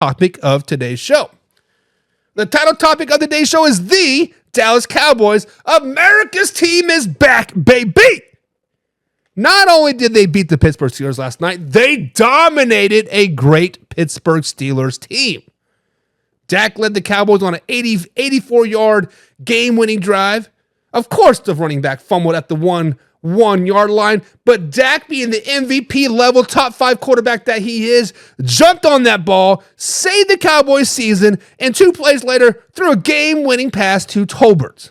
topic of today's show. The title topic of today's show is the Dallas Cowboys. America's team is back, baby. Not only did they beat the Pittsburgh Steelers last night, they dominated a great Pittsburgh Steelers team. Dak led the Cowboys on an 84-yard game-winning drive. Of course, the running back fumbled at the one-yard line, but Dak, being the MVP level top 5 quarterback that he is, jumped on that ball, saved the Cowboys season, and 2 plays later threw a game-winning pass to Tolbert.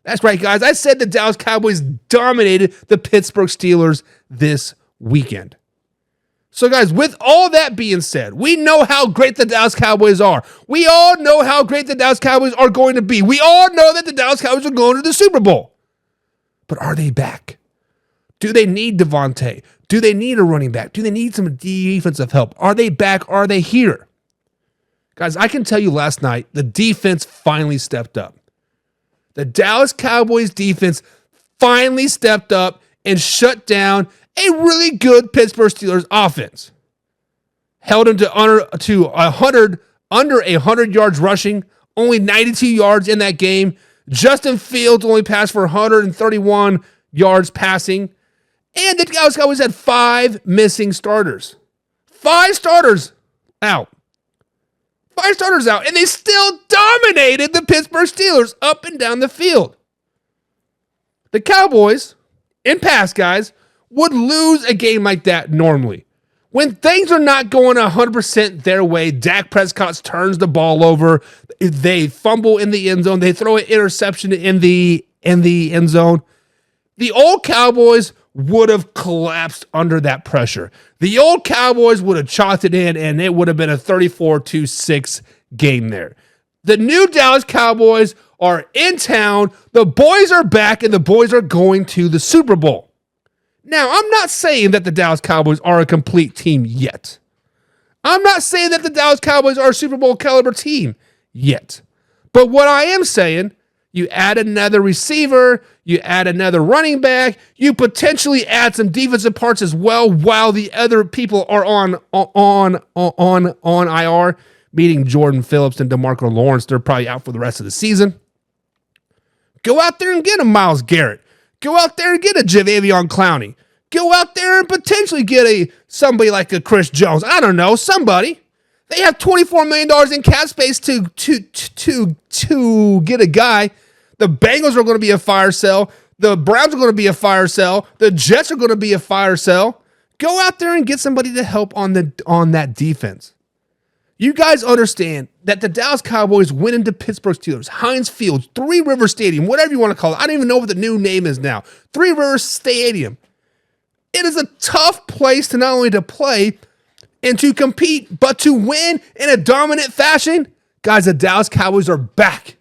That's right, guys. I said the Dallas Cowboys dominated the Pittsburgh Steelers this weekend. So, guys, with all that being said, we know how great the Dallas Cowboys are. We all know how great the Dallas Cowboys are going to be. We all know that the Dallas Cowboys are going to the Super Bowl. But are they back? Do they need Devontae? Do they need a running back? Do they need some defensive help? Are they back? Are they here? Guys, I can tell you last night, the defense finally stepped up. The Dallas Cowboys defense finally stepped up and shut down a really good Pittsburgh Steelers offense. Held them to under 100 yards rushing, only 92 yards in that game. Justin Fields only passed for 131 yards passing. And the Dallas Cowboys had 5 missing starters. 5 starters out. 5 starters out. And they still dominated the Pittsburgh Steelers up and down the field. The Cowboys, in past, guys, would lose a game like that normally. When things are not going 100% their way, Dak Prescott turns the ball over. They fumble in the end zone. They throw an interception in the end zone. The old Cowboys would have collapsed under that pressure. The old Cowboys would have chalked it in, and it would have been a 34-6 game there. The new Dallas Cowboys are in town. The boys are back, and the boys are going to the Super Bowl. Now, I'm not saying that the Dallas Cowboys are a complete team yet. I'm not saying that the Dallas Cowboys are a Super Bowl caliber team yet. But what I am saying, you add another receiver, you add another running back, you potentially add some defensive parts as well while the other people are on IR, meaning Jordan Phillips and DeMarco Lawrence. They're probably out for the rest of the season. Go out there and get a Myles Garrett. Go out there and get a Jadeveon Clowney. Go out there and potentially get somebody like a Chris Jones. I don't know, somebody. They have $24 million in cap space to get a guy. The Bengals are going to be a fire sale. The Browns are going to be a fire sale. The Jets are going to be a fire sale. Go out there and get somebody to help on that defense. You guys understand that the Dallas Cowboys went into Pittsburgh Steelers, Heinz Field, Three River Stadium, whatever you want to call it. I don't even know what the new name is now. Three River Stadium. It is a tough place to not only to play and to compete, but to win in a dominant fashion. Guys, the Dallas Cowboys are back.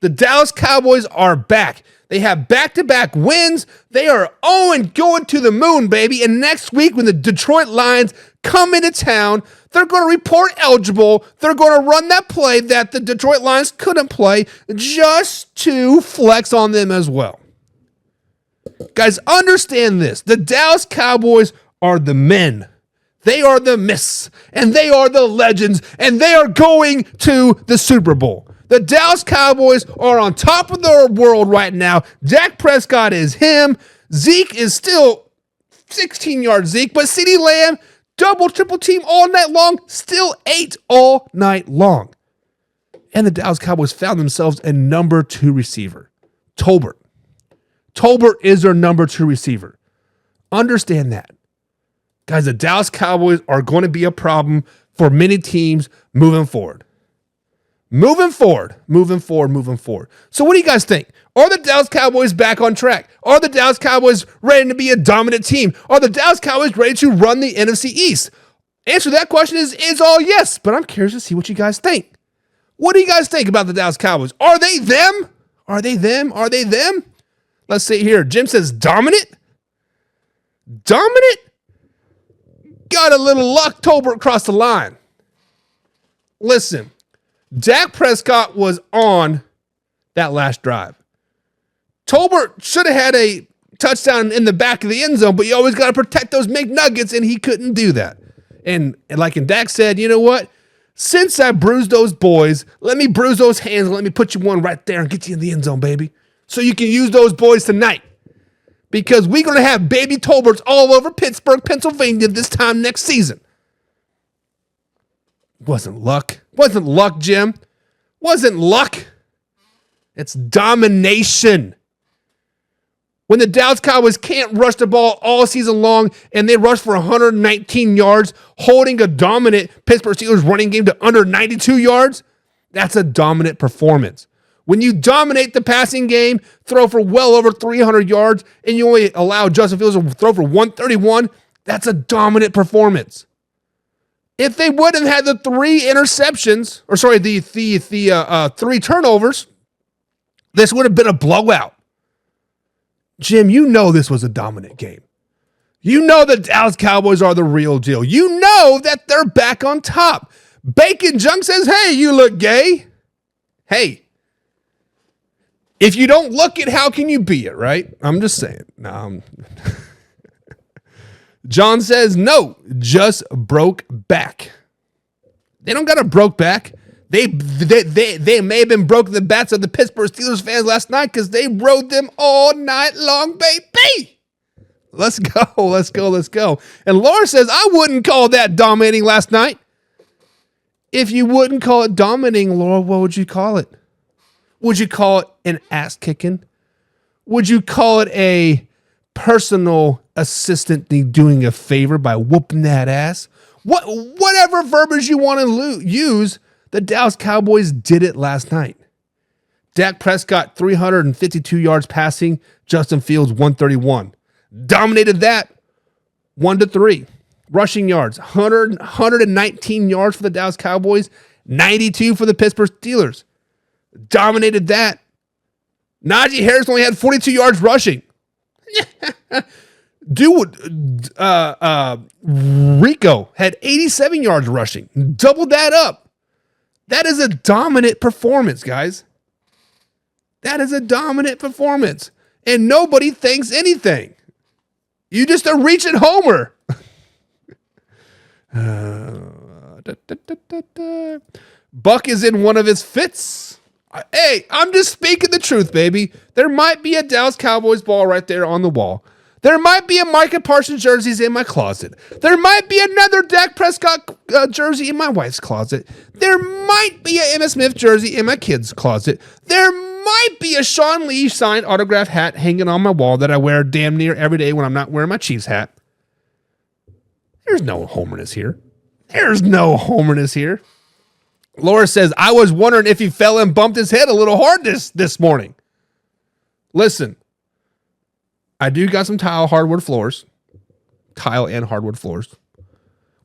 The Dallas Cowboys are back. They have back-to-back wins. They are going to the moon, baby. And next week, when the Detroit Lions come into town, they're going to report eligible. They're going to run that play that the Detroit Lions couldn't play just to flex on them as well. Guys, understand this. The Dallas Cowboys are the men. They are the myths, and they are the legends, and they are going to the Super Bowl. The Dallas Cowboys are on top of the world right now. Dak Prescott is him. Zeke is still 16-yard Zeke, but CeeDee Lamb, double, triple team all night long, still 8 all night long. And the Dallas Cowboys found themselves a number 2 receiver, Tolbert. Tolbert is their number 2 receiver. Understand that. Guys, the Dallas Cowboys are going to be a problem for many teams moving forward. Moving forward. So what do you guys think? Are the Dallas Cowboys back on track? Are the Dallas Cowboys ready to be a dominant team? Are the Dallas Cowboys ready to run the NFC East? Answer to that question is all yes, but I'm curious to see what you guys think. What do you guys think about the Dallas Cowboys? Are they them? Are they them? Are they them? Let's see here. Jim says dominant? Dominant? Got a little luck, Tolbert across the line. Listen. Dak Prescott was on that last drive. Tolbert should have had a touchdown in the back of the end zone, but you always got to protect those McNuggets, and he couldn't do that. And like Dak said, you know what? Since I bruised those boys, let me bruise those hands and let me put you one right there and get you in the end zone, baby. So you can use those boys tonight. Because we're going to have baby Tolberts all over Pittsburgh, Pennsylvania this time next season. Wasn't luck. Wasn't luck, Jim. Wasn't luck. It's domination. When the Dallas Cowboys can't rush the ball all season long and they rush for 119 yards, holding a dominant Pittsburgh Steelers running game to under 92 yards, that's a dominant performance. When you dominate the passing game, throw for well over 300 yards, and you only allow Justin Fields to throw for 131, that's a dominant performance. If they wouldn't have had the three interceptions, or sorry, the three turnovers, this would have been a blowout. Jim, you know this was a dominant game. You know the Dallas Cowboys are the real deal. You know that they're back on top. Bacon Junk says, hey, you look gay. Hey. If you don't look it, how can you be it, right? I'm just saying. No. John says, no, just broke back. They don't got a broke back. They may have been broken the backs of the Pittsburgh Steelers fans last night because they rode them all night long, baby. Let's go, let's go, let's go. And Laura says, I wouldn't call that dominating last night. If you wouldn't call it dominating, Laura, what would you call it? Would you call it an ass kicking? Would you call it a personal assistant doing a favor by whooping that ass? Whatever verbiage you want to use, the Dallas Cowboys did it last night. Dak Prescott, 352 yards passing. Justin Fields, 131. Dominated that 1-3. Rushing yards, 119 yards for the Dallas Cowboys, 92 for the Pittsburgh Steelers. Dominated that. Najee Harris only had 42 yards rushing. Rico had 87 yards rushing. Doubled that up. That is a dominant performance, guys. That is a dominant performance. And nobody thinks anything. You just a reaching homer. Buck is in one of his fits. Hey, I'm just speaking the truth, baby. There might be a Dallas Cowboys ball right there on the wall. There might be a Micah Parsons jerseys in my closet. There might be another Dak Prescott jersey in my wife's closet. There might be a Emmitt Smith jersey in my kid's closet. There might be a Sean Lee signed autograph hat hanging on my wall that I wear damn near every day when I'm not wearing my Chiefs hat. There's no homerness here. There's no homerness here. Laura says, I was wondering if he fell and bumped his head a little hard this morning. Listen, I do got some tile and hardwood floors.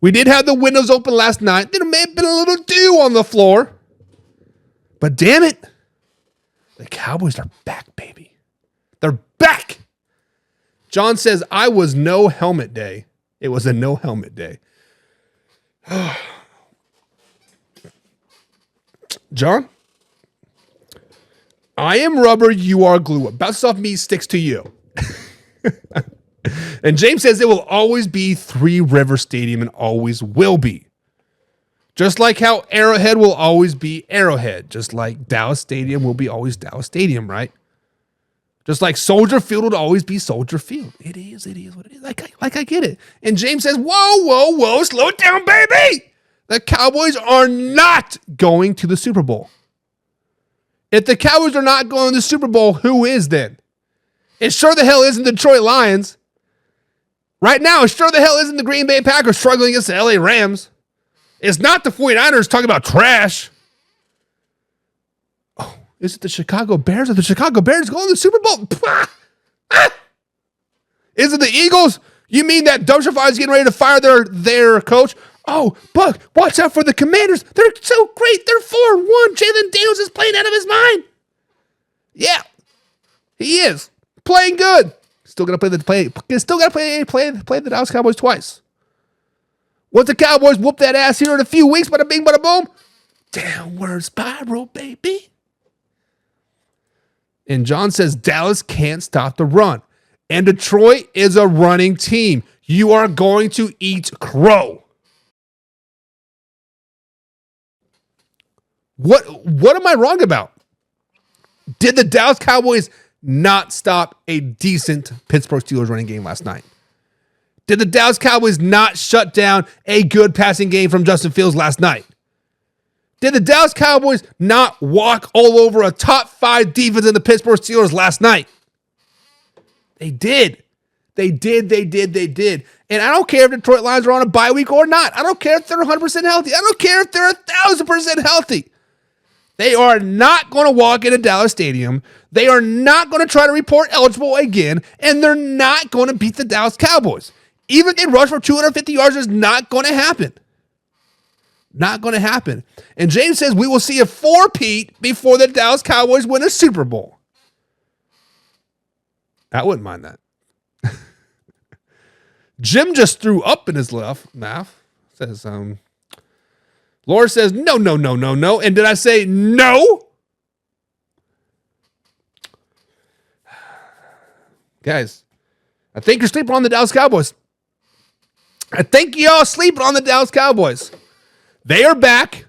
We did have the windows open last night. There may have been a little dew on the floor. But damn it, the Cowboys are back, baby. They're back. John says, I was no helmet day. It was a no helmet day. John, I am rubber, you are glue. What bounces off me sticks to you. And James says it will always be Three River Stadium and always will be. Just like how Arrowhead will always be Arrowhead. Just like Dallas Stadium will be always Dallas Stadium, right? Just like Soldier Field will always be Soldier Field. It is what it is. Like I get it. And James says, whoa, slow it down, baby. The Cowboys are not going to the Super Bowl. If the Cowboys are not going to the Super Bowl, who is then? It sure the hell isn't the Detroit Lions. Right now, it sure the hell isn't the Green Bay Packers struggling against the LA Rams. It's not the 49ers talking about trash. Oh, is it the Chicago Bears? Are the Chicago Bears going to the Super Bowl? Is it the Eagles? You mean that dumpster fire is getting ready to fire their coach? Oh, Buck, watch out for the Commanders. They're so great. They're 4-1. Jalen Daniels is playing out of his mind. Yeah, he is playing good. Still got to play the Dallas Cowboys twice. Once the Cowboys whoop that ass here in a few weeks, bada bing, bada boom, downward spiral, baby. And John says Dallas can't stop the run. And Detroit is a running team. You are going to eat crow. What am I wrong about? Did the Dallas Cowboys not stop a decent Pittsburgh Steelers running game last night? Did the Dallas Cowboys not shut down a good passing game from Justin Fields last night? Did the Dallas Cowboys not walk all over a top 5 defense in the Pittsburgh Steelers last night? They did. They did. And I don't care if Detroit Lions are on a bye week or not. I don't care if they're 100% healthy. I don't care if they're 1,000% healthy. They are not going to walk into Dallas Stadium. They are not going to try to report eligible again. And they're not going to beat the Dallas Cowboys. Even if they rush for 250 yards, it's not going to happen. Not going to happen. And James says we will see a 4-peat before the Dallas Cowboys win a Super Bowl. I wouldn't mind that. Jim just threw up in his mouth. Says, Laura says, no. And did I say no? Guys, I think you're sleeping on the Dallas Cowboys. I think y'all sleeping on the Dallas Cowboys. They are back.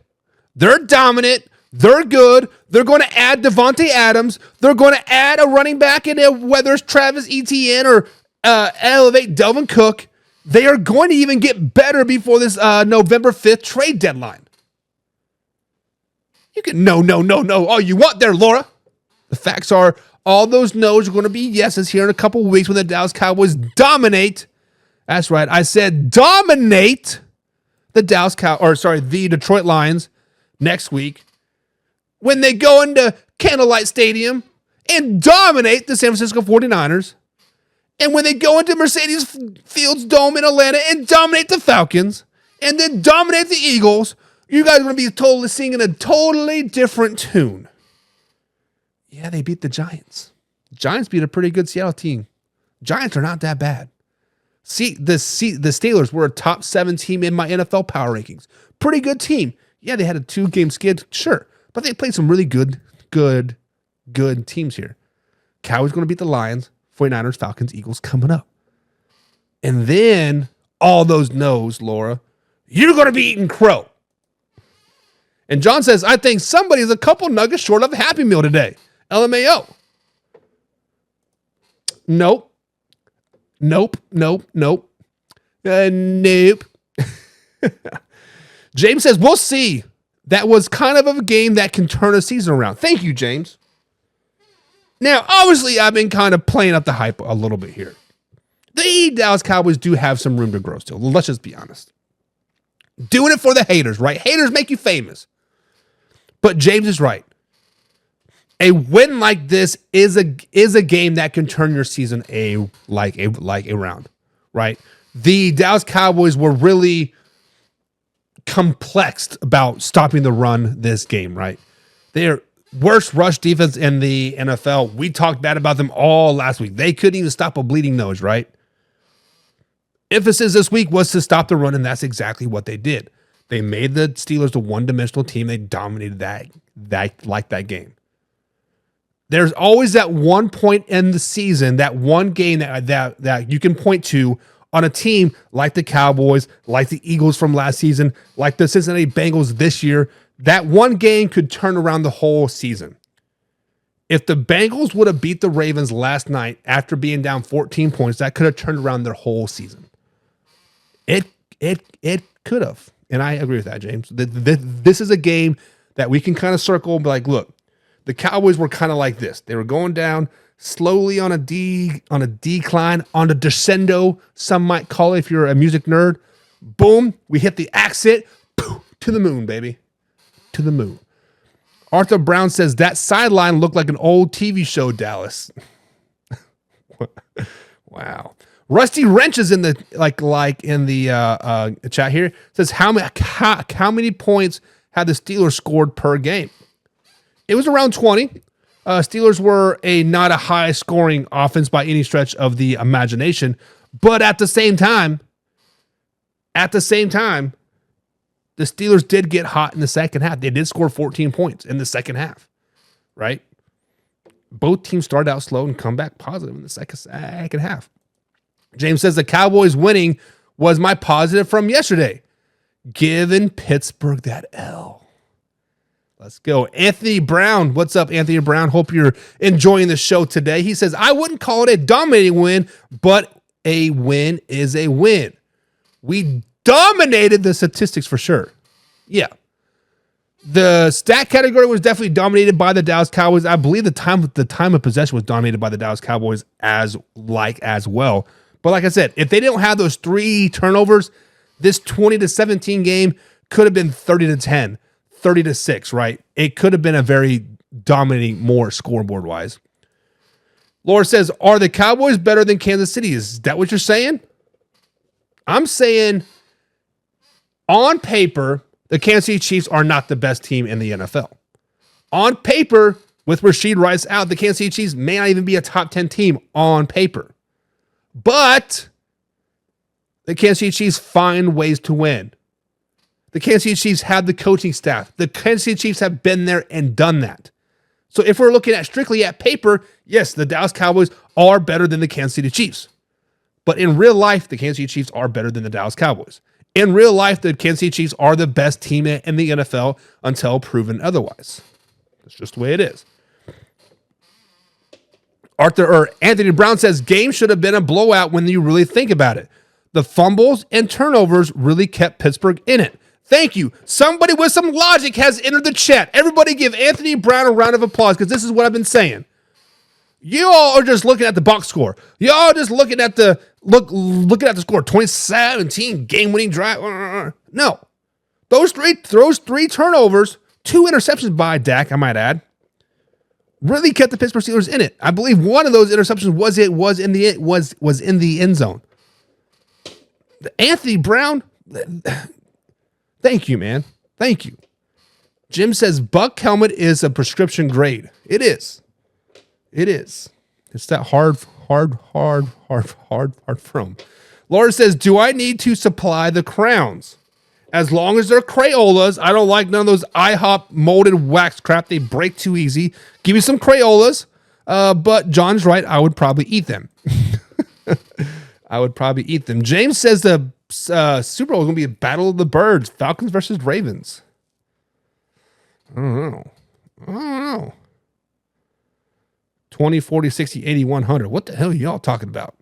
They're dominant. They're good. They're going to add Devontae Adams. They're going to add a running back in there, whether it's Travis Etienne or elevate Delvin Cook. They are going to even get better before this November 5th trade deadline. You can no all you want there, Laura. The facts are all those no's are going to be yeses here in a couple weeks when the Dallas Cowboys dominate. That's right. I said dominate the the Detroit Lions next week when they go into Candlelight Stadium and dominate the San Francisco 49ers. And when they go into Mercedes-Fields Dome in Atlanta and dominate the Falcons and then dominate the Eagles, you guys are going to be singing a totally different tune. Yeah, they beat the Giants. Giants beat a pretty good Seattle team. Giants are not that bad. The Steelers were a top 7 team in my NFL power rankings. Pretty good team. Yeah, they had a 2-game skid, sure. But they played some really good teams here. Cowboys going to beat the Lions. 49ers, Falcons, Eagles coming up. And then all those no's, Laura, you're going to be eating crow. And John says, I think somebody's a couple nuggets short of a Happy Meal today. LMAO. Nope. Nope. James says, we'll see. That was kind of a game that can turn a season around. Thank you, James. Now, obviously, I've been kind of playing up the hype a little bit here. The Dallas Cowboys do have some room to grow still. Let's just be honest. Doing it for the haters, right? Haters make you famous. But James is right. A win like this is a game that can turn your season around, right? The Dallas Cowboys were really complexed about stopping the run this game, right? They're worst rush defense in the NFL. We talked bad about them all last week. They couldn't even stop a bleeding nose, right? Emphasis this week was to stop the run, and that's exactly what they did. They made the Steelers a one-dimensional team. They dominated that game. There's always that one point in the season, that one game that you can point to on a team like the Cowboys, like the Eagles from last season, like the Cincinnati Bengals this year. That one game could turn around the whole season. If the Bengals would have beat the Ravens last night after being down 14 points, that could have turned around their whole season. It could have. And I agree with that, James. This is a game that we can kind of circle and be like, look, the Cowboys were kind of like this. They were going down slowly on a decline, on a descendo, some might call it if you're a music nerd. Boom, we hit the exit, to the moon, baby. To the moon. Arthur Brown says that sideline looked like an old TV show, Dallas. Wow. Rusty Wrench is in the in the chat here. Says how many points had the Steelers scored per game? It was around 20. Steelers were not a high scoring offense by any stretch of the imagination, but at the same time, the Steelers did get hot in the second half. They did score 14 points in the second half, right? Both teams started out slow and come back positive in the second half. James says the Cowboys winning was my positive from yesterday. Giving Pittsburgh that L. Let's go. Anthony Brown. What's up, Anthony Brown? Hope you're enjoying the show today. He says, I wouldn't call it a dominating win, but a win is a win. We dominated the statistics for sure. Yeah. The stat category was definitely dominated by the Dallas Cowboys. I believe the time of possession was dominated by the Dallas Cowboys as well. But like I said, if they didn't have those 3 turnovers, this 20-17 game could have been 30-10. 30-6, right? It could have been a very dominating more scoreboard wise. Laura says, are the Cowboys better than Kansas City? Is that what you're saying? I'm saying on paper, the Kansas City Chiefs are not the best team in the NFL. On paper, with Rashid Rice out, the Kansas City Chiefs may not even be a top 10 team on paper. But the Kansas City Chiefs find ways to win. The Kansas City Chiefs have the coaching staff. The Kansas City Chiefs have been there and done that. So if we're looking at strictly at paper, yes, the Dallas Cowboys are better than the Kansas City Chiefs. But in real life, the Kansas City Chiefs are better than the Dallas Cowboys. In real life, the Kansas City Chiefs are the best team in the NFL until proven otherwise. That's just the way it is. Anthony Brown says, game should have been a blowout when you really think about it. The fumbles and turnovers really kept Pittsburgh in it. Thank you. Somebody with some logic has entered the chat. Everybody give Anthony Brown a round of applause because this is what I've been saying. You all are just looking at the box score. You all are just looking at the looking at the score. 2017 game-winning drive. No. Those three turnovers, 2 interceptions by Dak, I might add, really kept the Pittsburgh Steelers in it. I believe one of those interceptions was in the end zone. Anthony Brown, thank you, man. Thank you. Jim says Buck helmet is a prescription grade. It is. It is. It's that hard from. Laura says, do I need to supply the crowns? As long as they're Crayolas, I don't like none of those IHOP molded wax crap. They break too easy. Give me some Crayolas. But John's right. I would probably eat them. I would probably eat them. James says the Super Bowl is going to be a battle of the birds. Falcons versus Ravens. I don't know. 20, 40, 60, 80, 100. What the hell are y'all talking about?